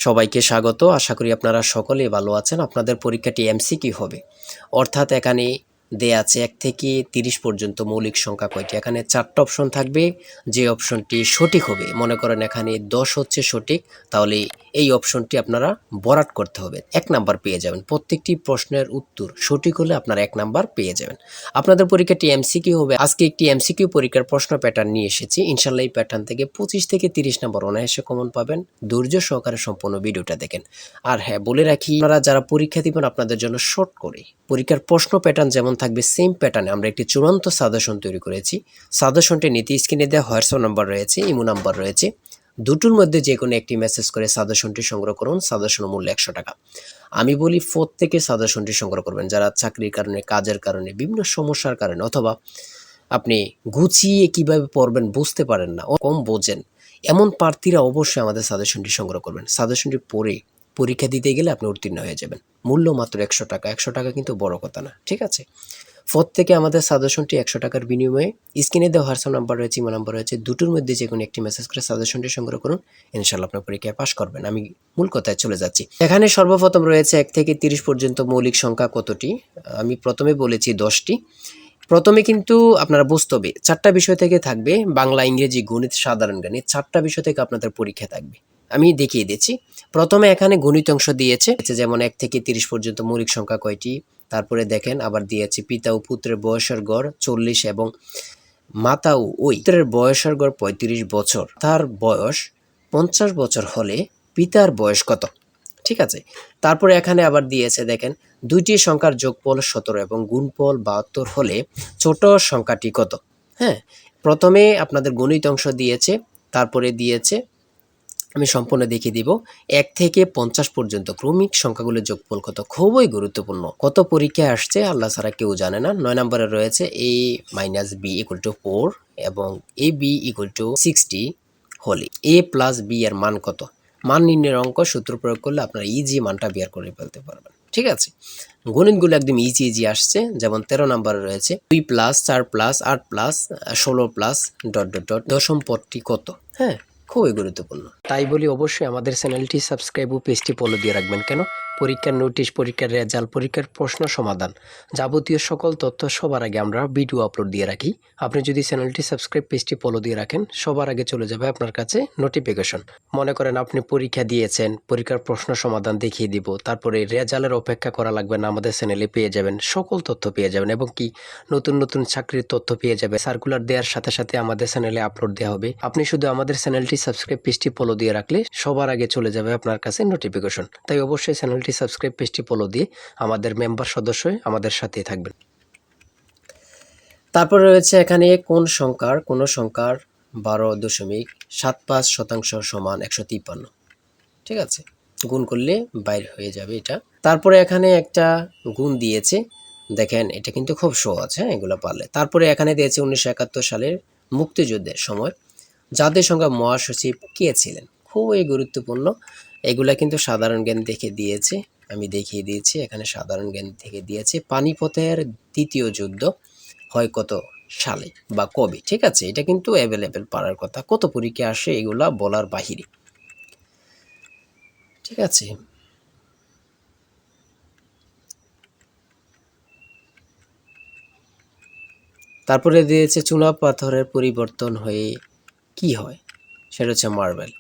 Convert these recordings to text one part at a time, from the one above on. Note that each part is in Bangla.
সবাইকে স্বাগত। আশা করি আপনারা সকলেই ভালো আছেন। আপনাদের পরীক্ষাটি এমসিকিউ হবে, অর্থাৎ এখানে দেয়া আছে 1 থেকে 30 পর্যন্ত মৌলিক সংখ্যা কয়টি। এখানে 4টা অপশন থাকবে, যে অপশনটি সঠিক হবে, মনে করেন এখানে 10 হচ্ছে সঠিক, তাহলে এই অপশনটি আপনারা ভরাট করতে হবে, 1 নাম্বার পেয়ে যাবেন। প্রত্যেকটি প্রশ্নের উত্তর সঠিক হলে আপনারা 1 নাম্বার পেয়ে যাবেন। আপনাদের পরীক্ষাটি এমসিকিউ হবে। আজকে একটি এমসিকিউ পরীক্ষার প্রশ্ন প্যাটার্ন নিয়ে এসেছি। ইনশাআল্লাহ এই প্যাটার্ন থেকে 25 থেকে 30 নাম্বার অনায়াসে কমন পাবেন। ধৈর্য সহকারে সম্পূর্ণ ভিডিওটা দেখেন। আর হ্যাঁ, বলে রাখি, আপনারা যারা পরীক্ষা দিবেন আপনাদের জন্য শর্ট করে পরীক্ষার প্রশ্ন প্যাটার্ন যেমন থাকবে সেম প্যাটার্নে আমরা একটি চূড়ান্ত সাজেশন তৈরি করেছি। সাজেশনটি নিতে স্ক্রিনে দেওয়া হোয়াটসঅ্যাপ নাম্বার রয়েছে, ইমো নাম্বার রয়েছে, দুটোর মধ্যে যে কোনো একটি মেসেজ করে সাজেশনটি সংগ্রহ করুন। সাজেশনের মূল্য 100 টাকা। আমি বলি প্রত্যেকে সাজেশনটি সংগ্রহ করবেন, যারা চাকরির কারণে, কাজের কারণে, বিভিন্ন সমস্যার কারণে, অথবা আপনি গুছিয়ে কিভাবে পড়বেন বুঝতে পারেন না, কম বোঝেন, এমন প্রার্থীরা অবশ্যই আমাদের সাজেশনটি সংগ্রহ করবেন। সাজেশনটি পড়ে পরীক্ষা দিতে গেলে আপনি উত্তীর্ণ হয়ে যাবেন। মূল্য মাত্র 100 টাকা। 100 টাকা কিন্তু বড় কথা না, ঠিক আছে? প্রত্যেকে আমাদের সাজেশনটি 100 টাকার বিনিময়ে স্ক্রিনে দেওয়া হোয়াটসঅ্যাপ নাম্বার রয়েছে, ইমো নাম্বার রয়েছে, দুটোর মধ্যে যে কোনো একটি মেসেজ করে সাজেশনটি সংগ্রহ করুন। ইনশাআল্লাহ আপনার পরীক্ষায় পাস করবেন। আমি মূল কথায় চলে যাচ্ছি। এখানে সর্বপ্রথম রয়েছে 1 থেকে 30 পর্যন্ত মৌলিক সংখ্যা কতটি। আমি প্রথমে বলেছি 10টি। প্রথমে কিন্তু আপনারা বুঝতে হবে 4টা বিষয় থেকে থাকবে, বাংলা, ইংরেজি, গণিত, সাধারণ জ্ঞান। এই 4টা বিষয় থেকে আপনাদের পরীক্ষা থাকবে। আমি দেখিয়ে দিচ্ছি। প্রথমে এখানে গণিত অংশ দিয়েছে, যেমন 1 থেকে 30 পর্যন্ত মৌলিক সংখ্যা কয়টি। তারপরে দেখেন আবার দিয়েছে পিতা ও পুত্রের বয়সের গড় 40 এবং মাতা ও ওই পুত্রের বয়সের গড় 35 বছর। তার বয়স 50 বছর হলে পিতার বয়স কত? ঠিক আছে। তারপরে এখানে আবার দিয়েছে, দেখেন, দুইটি সংখ্যার যোগফল 17 এবং গুণফল 72 হলে ছোট সংখ্যাটি কত? হ্যাঁ, প্রথমে আপনাদের গণিত অংশ দিয়েছে, তারপরে দিয়েছে, আমি সম্পূর্ণ দেখিয়ে দিব, 1 থেকে 50 পর্যন্ত ক্রমিক সংখ্যাগুলোর যোগফল কত। খুবই গুরুত্বপূর্ণ। কত পরীক্ষায় আসছে আল্লাহ ছাড়া কেউ জানে না। 9 নম্বরে রয়েছে a - b = 4 এবং ab = 60 হলে a + b এর মান কত? মান নির্ণয়ের অঙ্ক সূত্র প্রয়োগ করলে আপনারা ইজি মানটা বের করে ফেলতে পারবেন। ঠিক আছে, গণিতগুলো একদম ইজি আসছে। যেমন 13 নম্বরে রয়েছে 2 + 4 + 8 + 16 + ... দশম পদটি কত? হ্যাঁ, খুবই গুরুত্বপূর্ণ। তাই বলি অবশ্যই আমাদের চ্যানেলটি সাবস্ক্রাইব ও পেজটি ফলো দিয়ে রাখবেন। কেন? পরীক্ষার নোটিশ, পরীক্ষার রেজাল্ট, পরীক্ষার প্রশ্ন সমাধান, যাবতীয় সকল তথ্য সবার আগে আমরা ভিডিও আপলোড দিয়ে রাখি। আপনি যদি চ্যানেলটি সাবস্ক্রাইব, পেজটি ফলো দিয়ে রাখেন, সবার আগে চলে যাবে আপনার কাছে নোটিফিকেশন। মনে করেন আপনি পরীক্ষা দিয়েছেন, পরীক্ষার প্রশ্ন সমাধান দেখিয়ে দিব, তারপরে রেজাল্টের অপেক্ষা করা লাগবে না, আমাদের চ্যানেলে পেয়ে যাবেন, সকল তথ্য পেয়ে যাবেন, এবং কি নতুন নতুন চাকরির তথ্য পেয়ে যাবে। সার্কুলার দেওয়ার সাথে সাথে আমাদের চ্যানেলে আপলোড দেওয়া হবে। আপনি শুধু আমাদের চ্যানেলটি সাবস্ক্রাইব, পেজটি ফলো দিয়ে রাখলে সবার আগে চলে যাবে আপনার কাছে নোটিফিকেশন। তাই অবশ্যই চ্যানেলটি সাবস্ক্রাইব, পেজটি ফলো দিয়ে আমাদের মেম্বার সদস্য হয়ে আমাদের সাথেই থাকবেন। তারপর রয়েছে এখানে কোন সংখ্যার 12.75% সমান 153। ঠিক আছে, গুণ করলে বাইর হয়ে যাবে এটা। তারপরে এখানে একটা গুণ দিয়েছে, দেখেন এটা কিন্তু খুব সহজ, হ্যাঁ, এগুলো পারলে। তারপরে এখানে দিয়েছে 1971 সালের মুক্তিযুদ্ধের সময় জাতির সংঘ মহাসচিব কে ছিলেন। খুবই গুরুত্বপূর্ণ। এগুলা কিন্তু সাধারণ জ্ঞান থেকে দিয়েছে, আমি দেখিয়ে দিয়েছি। এখানে সাধারণ জ্ঞান থেকে দিয়েছে পানিপথের দ্বিতীয় যুদ্ধ হয় কত সালে বা কবে। ঠিক আছে, এটা কিন্তু অ্যাভেলেবেল পারার কথা। কত পরীক্ষা আসে এগুলা বলার বাহিরে। ঠিক আছে, তারপরে দিয়েছে চুনা পাথরের পরিবর্তন হয়ে কি হয়, সেটা হচ্ছে মার্বেল।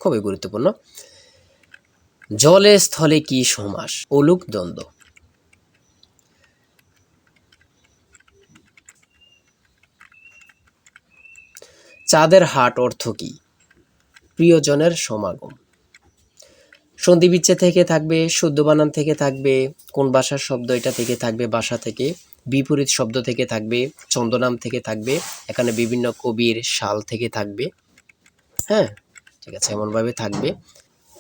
খুবই গুরুত্বপূর্ণ। জলে স্থলে কি সমাস? অলুক দ্বন্দ্ব। চাঁদের হাট অর্থ কি? প্রিয়জনের সমাগম। সন্ধি বিচ্ছেদ থেকে থাকবে, শুদ্ধ বানান থেকে থাকবে, কোন ভাষার শব্দ এটা থেকে থাকবে, ভাষা থেকে, বিপরীত শব্দ থেকে থাকবে, ছন্দনাম থেকে থাকবে, এখানে বিভিন্ন কবির সাল থেকে থাকবে। হ্যাঁ, ঠিক আছে, এমনভাবে থাকবে।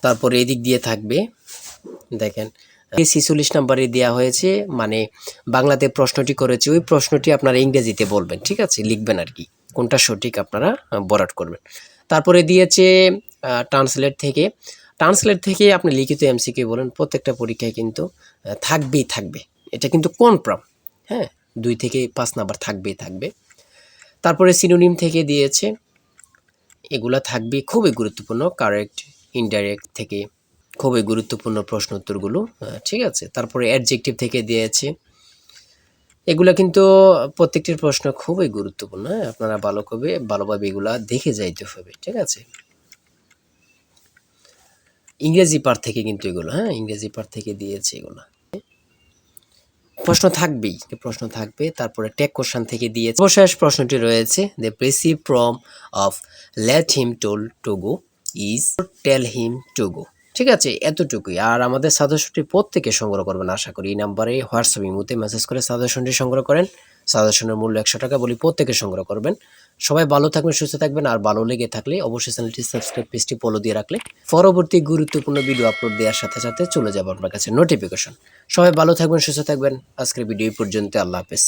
তারপরে এদিক দিয়ে থাকবে, দেখেন 46 নম্বরে দেওয়া হয়েছে, মানে বাংলাতে প্রশ্নটি করেছে, ওই প্রশ্নটি আপনারা ইংরেজিতে বলবেন। ঠিক আছে, লিখবেন আর কি, কোনটা সঠিক আপনারা বরাট করবেন। তারপরে দিয়েছে ট্রান্সলেট থেকে আপনি লিখিত এমসিকিউ বলেন। প্রত্যেকটা পরীক্ষায় কিন্তু থাকবে, এটা কিন্তু কনফার্ম। হ্যাঁ, 2 থেকে 5 নাম্বার থাকবে। তারপরে সিনোনিম থেকে দিয়েছে, এগুলা থাকবে, খুবই গুরুত্বপূর্ণ। কারেক্ট ইনডাইরেক্ট থেকে খুবই গুরুত্বপূর্ণ প্রশ্ন উত্তরগুলো, ঠিক আছে। তারপরে অ্যাডজেক্টিভ থেকে দিয়েছে, এগুলা কিন্তু প্রত্যেকটির প্রশ্ন খুবই গুরুত্বপূর্ণ, হ্যাঁ, আপনারা ভালোভাবে এগুলা দেখে যাইতে হবে, ঠিক আছে। ইংরেজি পার্ট থেকে কিন্তু এগুলো, হ্যাঁ, ইংরেজি পার্ট থেকে দিয়েছে এগুলো। প্রশ্ন থাকবে। তারপরে টেক কোশ্চেন থেকে দিয়েছে। সর্বশেষ প্রশ্নটি রয়েছে, the passive form of let him to go is tell him to go. ঠিক আছে, এতটুকুই। আর আমাদের সাজেশনটি প্রত্যেকে সংগ্রহ করবেন আশা করি। এই নাম্বারে হোয়াটসঅ্যাপ ইমোতে মেসেজ করে সাজেশনটি সংগ্রহ করেন। সাজেশনের মূল্য 100 টাকা, বলি প্রত্যেকে সংগ্রহ করবেন। সবাই ভালো থাকবেন, সুস্থ থাকবেন। আর ভালো লেগে থাকলে অবশ্যই চ্যানেলটি সাবস্ক্রাইব, পেজটি ফলো দিয়ে রাখলে পরবর্তী গুরুত্বপূর্ণ ভিডিও আপলোড দেওয়ার সাথে সাথে চলে যাবে আপনার কাছে নোটিফিকেশন। সবাই ভালো থাকবেন, সুস্থ থাকবেন। আজকের ভিডিও পর্যন্ত, আল্লাহ হাফেজ।